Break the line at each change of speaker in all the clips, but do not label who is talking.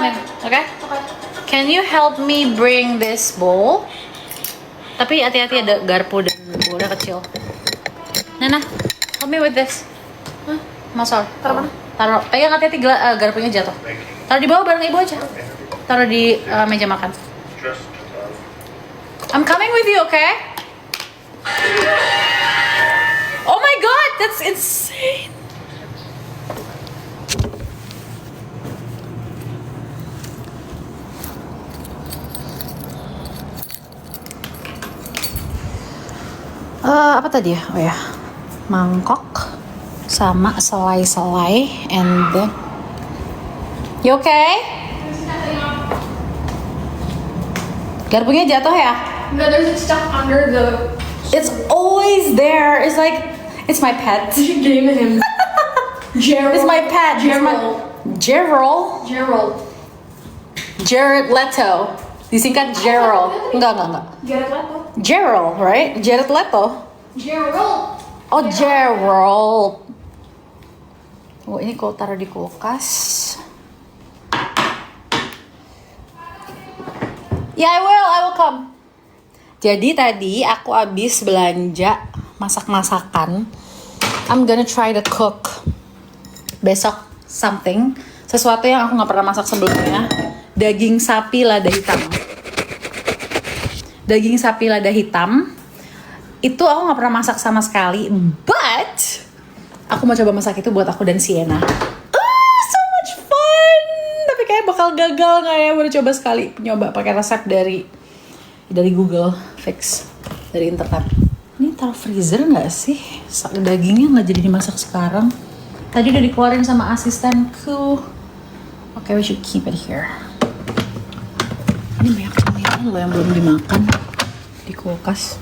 temenin, oke? Can you help me bring this bowl? Tapi hati-hati ada garpu dan bolnya kecil. Nana, help me with this. Masal.
Taruh mana?
Taruh. Pegang hati-hati garpunya jatuh. Taruh di bawah bareng ibu aja. Taruh di meja makan. I'm coming with you, okay? Oh my god, that's insane. Apa tadi ya? Oh ya, mangkok sama selai-selai and then you okay? Garpunya jatuh ya?
No, there's a stuff under the.
It's always there. It's like it's my pet.
You should name him. Gerald.
It's my pet. Gerald. Jared Leto. Disingkat Gerald. Enggak.
Jared Leto.
Gerald, right? Jared Leto.
Gerald.
Oh, Gerald. Oh, ini kalau taruh di kulkas. Yeah, I will come. Jadi tadi aku habis belanja masak-masakan. I'm gonna try to cook besok something, sesuatu yang aku nggak pernah masak sebelumnya. Daging sapi lada hitam. Daging sapi lada hitam. Itu aku nggak pernah masak sama sekali, but aku mau coba masak itu buat aku dan Sienna. So much fun. Tapi kayak bakal gagal nggak ya? Baru coba sekali nyoba pakai resep dari Google Fix, dari internet. Ini taruh freezer nggak sih? Dagingnya nggak jadi dimasak sekarang. Tadi udah dikeluarin sama asistenku. Okay, we should keep it here. Ini banyak cemilan loh yang belum dimakan di kulkas.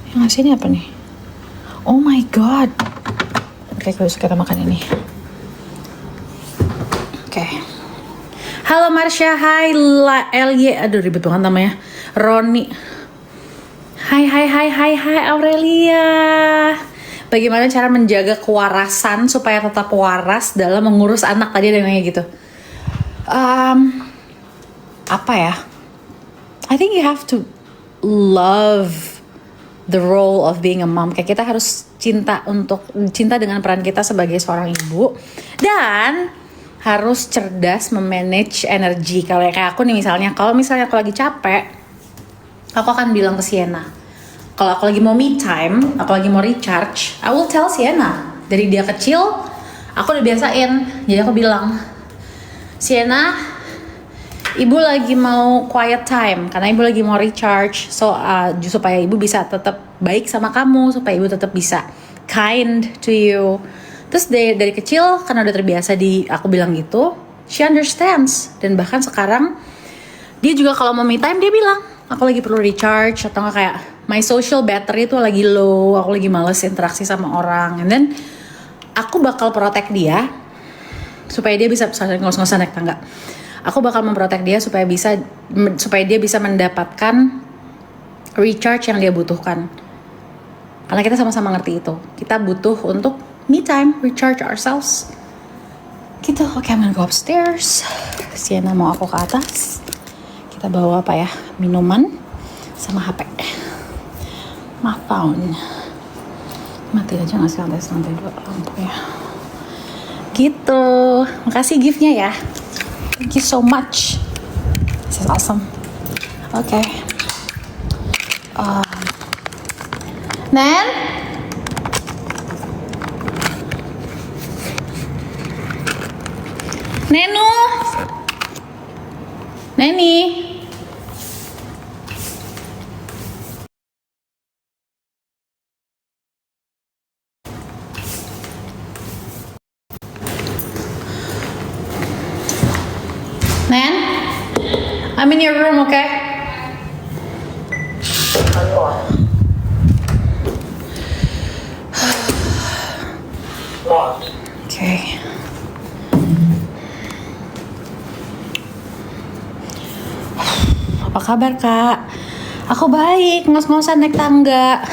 Yang ngasih ini apa nih? Oh my god. Oke, kita makan ini. Oke. Halo Marsha, hai LY. Aduh ribet banget namanya. Roni. Hai Aurelia. Bagaimana cara menjaga kewarasan supaya tetap waras dalam mengurus anak? Tadi ada yang nanya gitu. Apa ya? I think you have to love the role of being a mom. Kayak kita harus cinta dengan peran kita sebagai seorang ibu, dan harus cerdas memanage energi. Kalau kayak aku nih misalnya, kalau misalnya aku lagi capek, aku akan bilang ke Sienna. Kalau aku lagi mau me time, aku lagi mau recharge, I will tell Sienna. Dari dia kecil, aku udah biasain. Jadi aku bilang, Sienna, ibu lagi mau quiet time karena ibu lagi mau recharge, so supaya ibu bisa tetap baik sama kamu, supaya ibu tetap bisa kind to you. Terus dari kecil karena udah terbiasa aku bilang gitu, she understands. Dan bahkan sekarang dia juga kalau mau me time dia bilang, aku lagi perlu recharge, atau nggak kayak my social battery itu lagi low, aku lagi males interaksi sama orang. And then aku bakal protect dia supaya dia bisa ngos-ngosan naik tangga. Aku bakal memprotek dia supaya dia bisa mendapatkan recharge yang dia butuhkan. Karena kita sama-sama ngerti itu. Kita butuh untuk me time, recharge ourselves. Gitu. Oke, I'm gonna go upstairs. Sienna mau aku ke atas. Kita bawa apa ya? Minuman sama HP. My phone. Mati aja nggak sih lantai 2 lampunya. Gitu. Makasih giftnya ya. Thank you so much. This is awesome. Okay. Nen? Nenu? Neni? Nen? I'm in your room, okay? Okay. Apa kabar, Kak? Aku baik, ngos-ngosan naik tangga.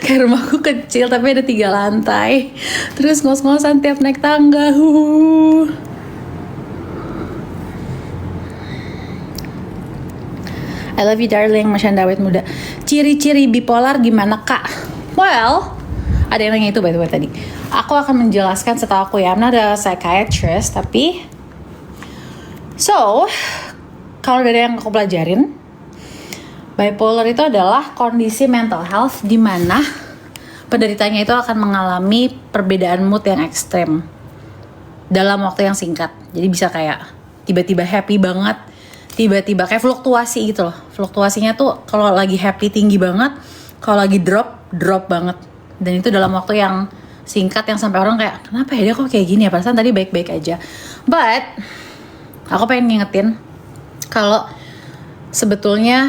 Kayak rumahku kecil tapi ada 3 lantai. Terus ngos-ngosan tiap naik tangga. I love you darling, Marsyanda awet muda. Ciri-ciri bipolar gimana kak? Well, ada yang nanya itu by the way tadi. Aku akan menjelaskan setahu aku ya, I'm not a psychiatrist, tapi so, kalau dari yang aku pelajarin, bipolar itu adalah kondisi mental health di mana penderitanya itu akan mengalami perbedaan mood yang ekstrem dalam waktu yang singkat. Jadi bisa kayak tiba-tiba happy banget, tiba-tiba kayak fluktuasi gitu loh. Fluktuasinya tuh kalau lagi happy tinggi banget, kalau lagi drop banget. Dan itu dalam waktu yang singkat yang sampai orang kayak, kenapa ya dia kok kayak gini ya, perasaan tadi baik-baik aja. But aku pengen ngingetin kalau sebetulnya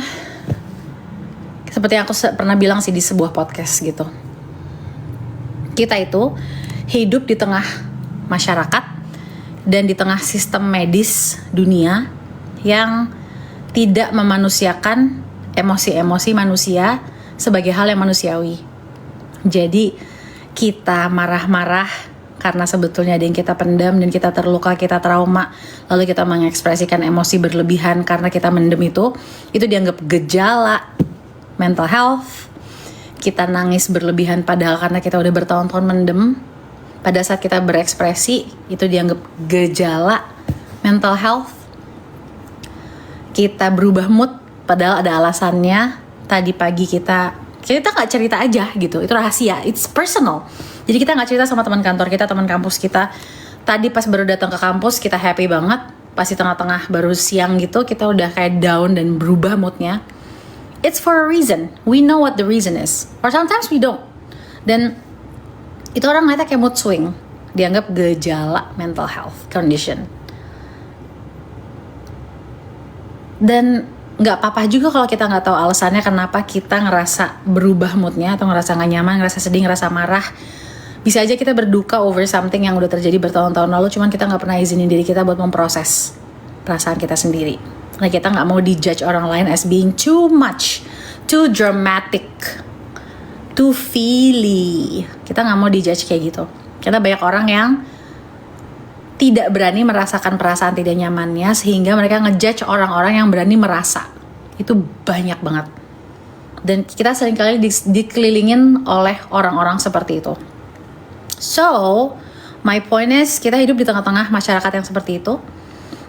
seperti yang aku pernah bilang sih di sebuah podcast gitu, kita itu hidup di tengah masyarakat dan di tengah sistem medis dunia yang tidak memanusiakan emosi-emosi manusia sebagai hal yang manusiawi. Jadi kita marah-marah karena sebetulnya ada yang kita pendam dan kita terluka, kita trauma, lalu kita mengekspresikan emosi berlebihan karena kita mendem itu dianggap gejala mental health. Kita nangis berlebihan padahal karena kita udah bertahun-tahun mendem. Pada saat kita berekspresi itu dianggap gejala mental health. Kita berubah mood padahal ada alasannya. Tadi pagi kita nggak cerita aja gitu, itu rahasia, it's personal. Jadi kita nggak cerita sama teman kantor kita, teman kampus kita. Tadi pas baru datang ke kampus kita happy banget, pas di tengah-tengah baru siang gitu kita udah kayak down dan berubah moodnya. It's for a reason. We know what the reason is, or sometimes we don't. Dan itu orang ngeliatnya kayak mood swing, dianggap gejala mental health condition. Dan nggak apa-apa juga kalau kita nggak tahu alasannya kenapa kita ngerasa berubah moodnya atau ngerasa nggak nyaman, ngerasa sedih, ngerasa marah. Bisa aja kita berduka over something yang udah terjadi bertahun-tahun lalu, cuman kita nggak pernah izinin diri kita buat memproses perasaan kita sendiri. Nah, kita nggak mau dijudge orang lain as being too much, too dramatic, too feely. Kita nggak mau dijudge kayak gitu. Kita banyak orang yang tidak berani merasakan perasaan tidak nyamannya sehingga mereka ngejudge orang-orang yang berani merasa. Itu banyak banget. Dan kita seringkali dikelilingin oleh orang-orang seperti itu. So, my point is kita hidup di tengah-tengah masyarakat yang seperti itu.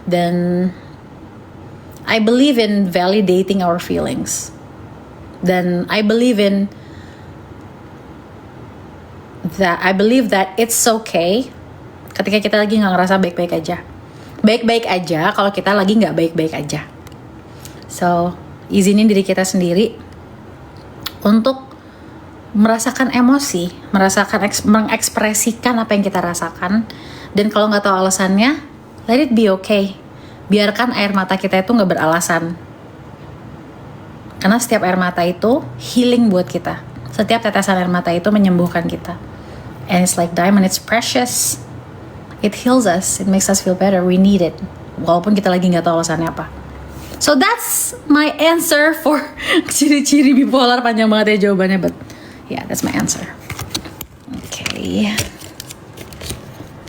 Dan I believe in validating our feelings. Dan I believe that it's okay ketika kita lagi nggak ngerasa baik-baik aja. Baik-baik aja kalau kita lagi nggak baik-baik aja. So, izinin diri kita sendiri untuk merasakan emosi, mengekspresikan apa yang kita rasakan. Dan kalau nggak tahu alasannya, let it be okay. Biarkan air mata kita itu nggak beralasan. Karena setiap air mata itu healing buat kita. Setiap tetesan air mata itu menyembuhkan kita. And it's like diamond, it's precious. It heals us, it makes us feel better, we need it. Walaupun kita lagi gak tahu alasannya apa. So that's my answer for ciri-ciri bipolar. Panjang banget ya jawabannya, but yeah, that's my answer. Okay.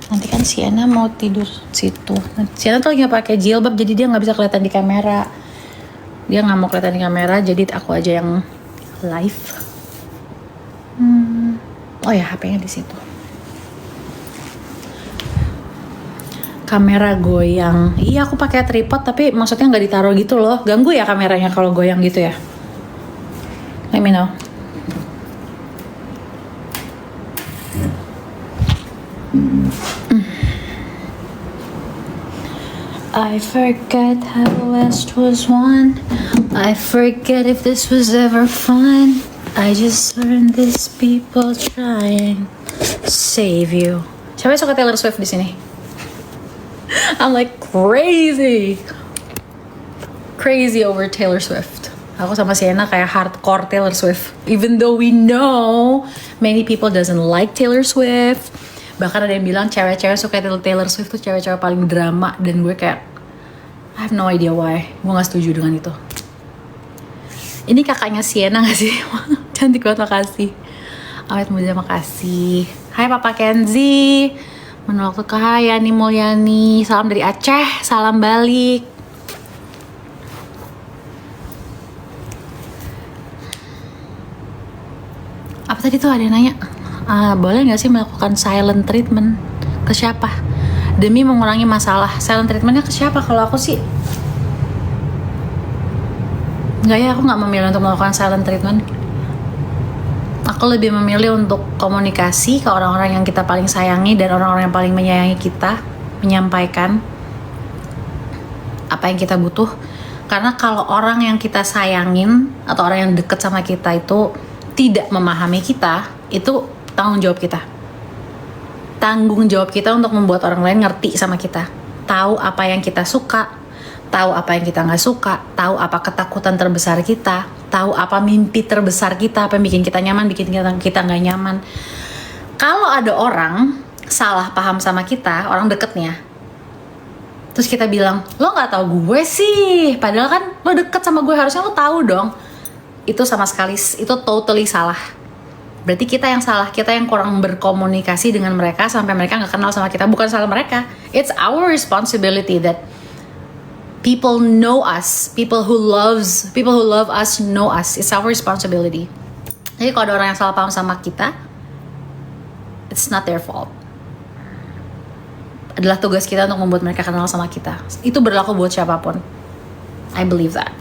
Nanti kan Sienna mau tidur situ. Sienna tuh lagi gak pakai jilbab, jadi dia gak bisa kelihatan di kamera. Dia gak mau kelihatan di kamera, jadi aku aja yang live. Oh ya, HP-nya di situ. Kamera goyang. Iya, aku pakai tripod tapi maksudnya nggak ditaruh gitu loh. Ganggu ya kameranya kalau goyang gitu ya. Let me know. I forget how West was won. I forget if this was ever fun. I just learned these people trying to save you. Siapa yang suka Taylor Swift di sini? I'm like crazy over Taylor Swift. Aku sama Sienna kayak hardcore Taylor Swift. Even though we know many people doesn't like Taylor Swift. Bahkan ada yang bilang cewek-cewek suka Taylor Swift tuh cewek-cewek paling drama. Dan gue kayak I have no idea why. Gue gak setuju dengan itu. Ini kakaknya Sienna gak sih? Cantik banget, makasih. Awet muda, makasih. Hai Papa Kenzi. Menolak tuh Yani Mulyani. Salam dari Aceh, salam balik. Apa tadi tuh ada yang nanya, boleh nggak sih melakukan silent treatment? Ke siapa? Demi mengurangi masalah. Silent treatmentnya ke siapa? Kalau aku sih nggak ya, aku nggak memilih untuk melakukan silent treatment. Aku lebih memilih untuk komunikasi ke orang-orang yang kita paling sayangi dan orang-orang yang paling menyayangi kita, menyampaikan apa yang kita butuh. Karena kalau orang yang kita sayangin atau orang yang deket sama kita itu tidak memahami kita, itu tanggung jawab kita. Tanggung jawab kita untuk membuat orang lain ngerti sama kita, tahu apa yang kita suka, tahu apa yang kita nggak suka, tahu apa ketakutan terbesar kita, tahu apa mimpi terbesar kita, apa yang bikin kita nyaman, bikin kita nggak nyaman. Kalau ada orang salah paham sama kita, orang deketnya, terus kita bilang, lo nggak tahu gue sih, padahal kan lo deket sama gue, harusnya lo tahu dong. Itu sama sekali, itu totally salah. Berarti kita yang salah, kita yang kurang berkomunikasi dengan mereka sampai mereka nggak kenal sama kita. Bukan salah mereka, it's our responsibility that people know us, people who love us know us. It's our responsibility. Jadi kalau ada orang yang salah paham sama kita, it's not their fault. Adalah tugas kita untuk membuat mereka kenal sama kita. Itu berlaku buat siapapun. I believe that.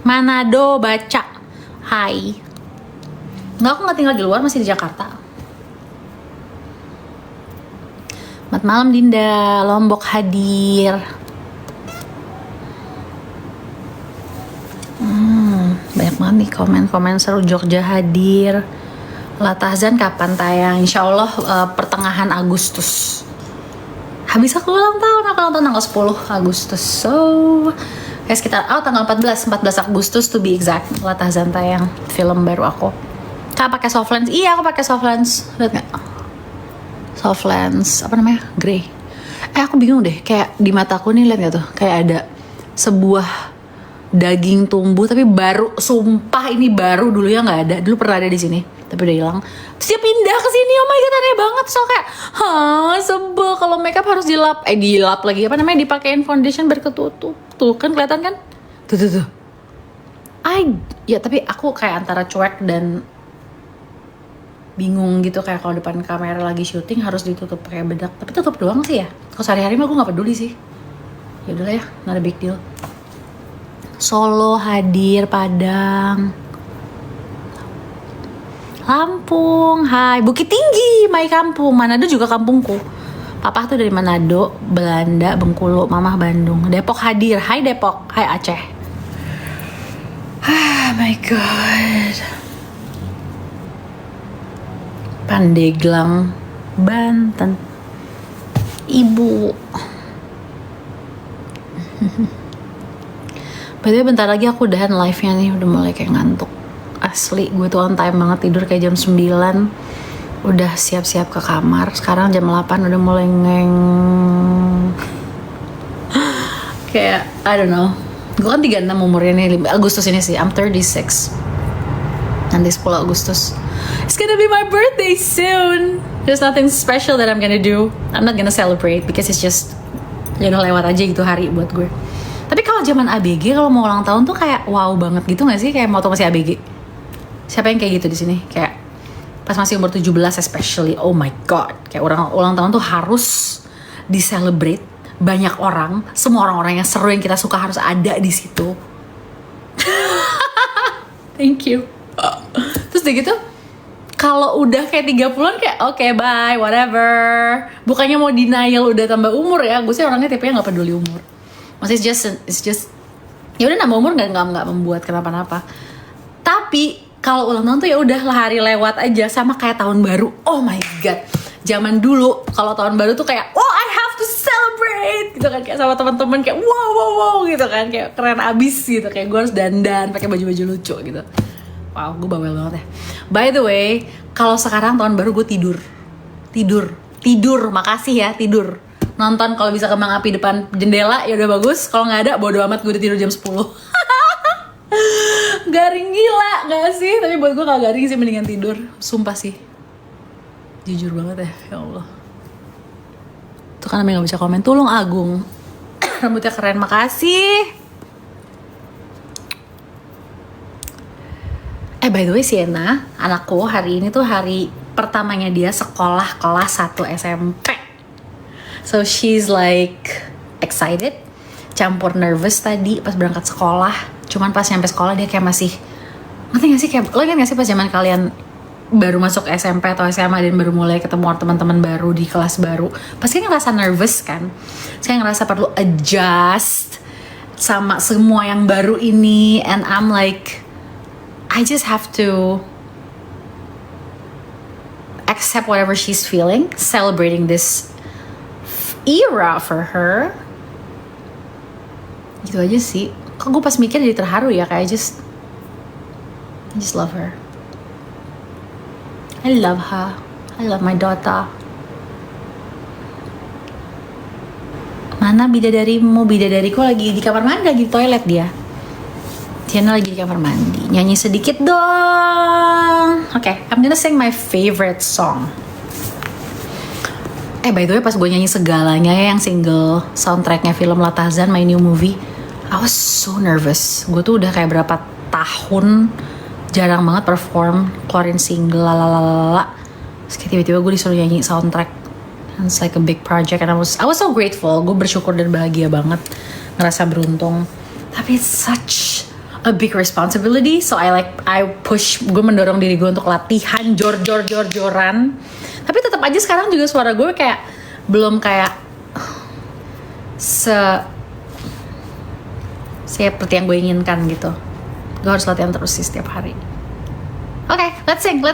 Manado baca. Hai. Nggak, aku nggak tinggal di luar, masih di Jakarta. Selamat malam Dinda, Lombok hadir. Banyak banget nih komen-komen seru. Jogja hadir. Latahzan kapan tayang? Insya Allah pertengahan Agustus. Habis aku ulang tahun tanggal 10 Agustus. So kayak sekitar tanggal 14 Agustus to be exact. Latahzan tayang film baru aku. Kak pakai soft lens? Iya, aku pakai soft lens. Lihat nggak? Soft lens apa namanya? Grey. Aku bingung deh. Kayak di mataku nih, lihat nggak tuh? Kayak ada sebuah daging tumbuh tapi baru. Sumpah ini baru, dulunya nggak ada. Dulu pernah ada di sini, tapi udah hilang. Terus dia pindah ke sini. Oh my god, aneh banget. So kayak, sebel kalau makeup harus dilap. Dilap lagi. Apa namanya? Dipakein foundation berketutup. Tuh kan kelihatan kan? Tuh. Ya tapi aku kayak antara cuek dan bingung gitu, kayak kalau depan kamera lagi syuting harus ditutup pakai bedak, tapi tutup doang sih ya. Kalau sehari-hari mah gue nggak peduli sih. Ya udahlah ya, not a big deal. Solo hadir, Padang, Lampung, hai. Bukit Tinggi, my kampung. Manado juga kampungku. Papa tuh dari Manado, Belanda, Bengkulu, Mamah Bandung. Depok hadir, hai Depok, hai Aceh. My god. Pandeglang, Banten. Ibu. Padahal bentar lagi aku udahan live-nya nih, udah mulai kayak ngantuk. Asli, gue tuh on time banget, tidur kayak jam 9. Udah siap-siap ke kamar. Sekarang jam 8 udah mulai ngeng. Kayak, I don't know. Gue kan 36 umurnya nih, Agustus ini sih. I'm 36. Nanti 10 Agustus. It's gonna be my birthday soon. There's nothing special that I'm gonna do. I'm not gonna celebrate because it's just, ya udah lewat aja gitu hari buat gue. Tapi kalau zaman ABG, kalau mau ulang tahun tuh kayak wow banget gitu nggak sih? Kayak mau masih ABG. Siapa yang kayak gitu di sini? Kayak pas masih umur 17 especially. Oh my god. Kayak orang ulang tahun tuh harus di-celebrate. Banyak orang, semua orang-orang yang seru yang kita suka harus ada di situ. Thank you. Terus udah gitu, kalau udah kayak 30-an kayak oke, bye, whatever. Bukannya mau denial udah tambah umur ya. Gue sih orangnya tipenya nggak peduli umur. Maksudnya it's just ya udah nambah umur nggak membuat kenapa-napa. Tapi kalau ulang tahun tuh ya udah lah, hari lewat aja, sama kayak tahun baru. Oh my god. Zaman dulu kalau tahun baru tuh kayak I have to celebrate gitu kan, kayak sama teman-teman kayak wow gitu kan, kayak keren abis gitu, kayak gue harus dandan pakai baju-baju lucu gitu. Wow, gue bawel banget ya. By the way, kalau sekarang tahun baru gue tidur. Makasih ya, tidur. Nonton kalau bisa kembang api depan jendela ya udah bagus. Kalau nggak ada, bodo amat, gue udah tidur jam 10. Garing gila nggak sih? Tapi buat gue nggak garing sih, mendingan tidur. Sumpah sih. Jujur banget ya Allah. Tuh kan namanya nggak bisa komen. Tulung Agung. Rambutnya keren, makasih. By the way, Sienna, anakku hari ini tuh hari pertamanya dia sekolah kelas 1 SMP. So she's like excited, campur nervous tadi pas berangkat sekolah. Cuman pas nyampe sekolah dia kayak masih, ngerti gak sih, kayak lo ingat gak sih pas zaman kalian baru masuk SMP atau SMA dan baru mulai ketemu teman-teman baru di kelas baru, pasti ngerasa nervous kan, saya ngerasa perlu adjust sama semua yang baru ini, and I'm like, I just have to accept whatever she's feeling, celebrating this era for her. Gitu aja sih. Kok gue pas mikir jadi terharu ya, kayak I just love her. I love her. I love my daughter. Mana bidadarimu? Bidadariku lagi di kamar mandi, lagi di toilet dia. Tiana lagi di kamar mandi. Nyanyi sedikit dong. Okay, I'm gonna sing my favorite song. By the way, pas gue nyanyi segalanya ya, yang single soundtracknya film Latazan, my new movie, I was so nervous. Gue tuh udah kayak berapa tahun jarang banget perform, keluarin single lalalala. Terus kayak tiba-tiba gue disuruh nyanyi soundtrack. And it's like a big project, and I was so grateful. Gue bersyukur dan bahagia banget, ngerasa beruntung. Tapi it's such a big responsibility, so I push, gue mendorong diri gue untuk latihan joran. Tapi tetap aja sekarang juga suara gue kayak belum kayak seperti yang gue inginkan gitu. Gue harus latihan terus sih setiap hari. Okay, let's sing.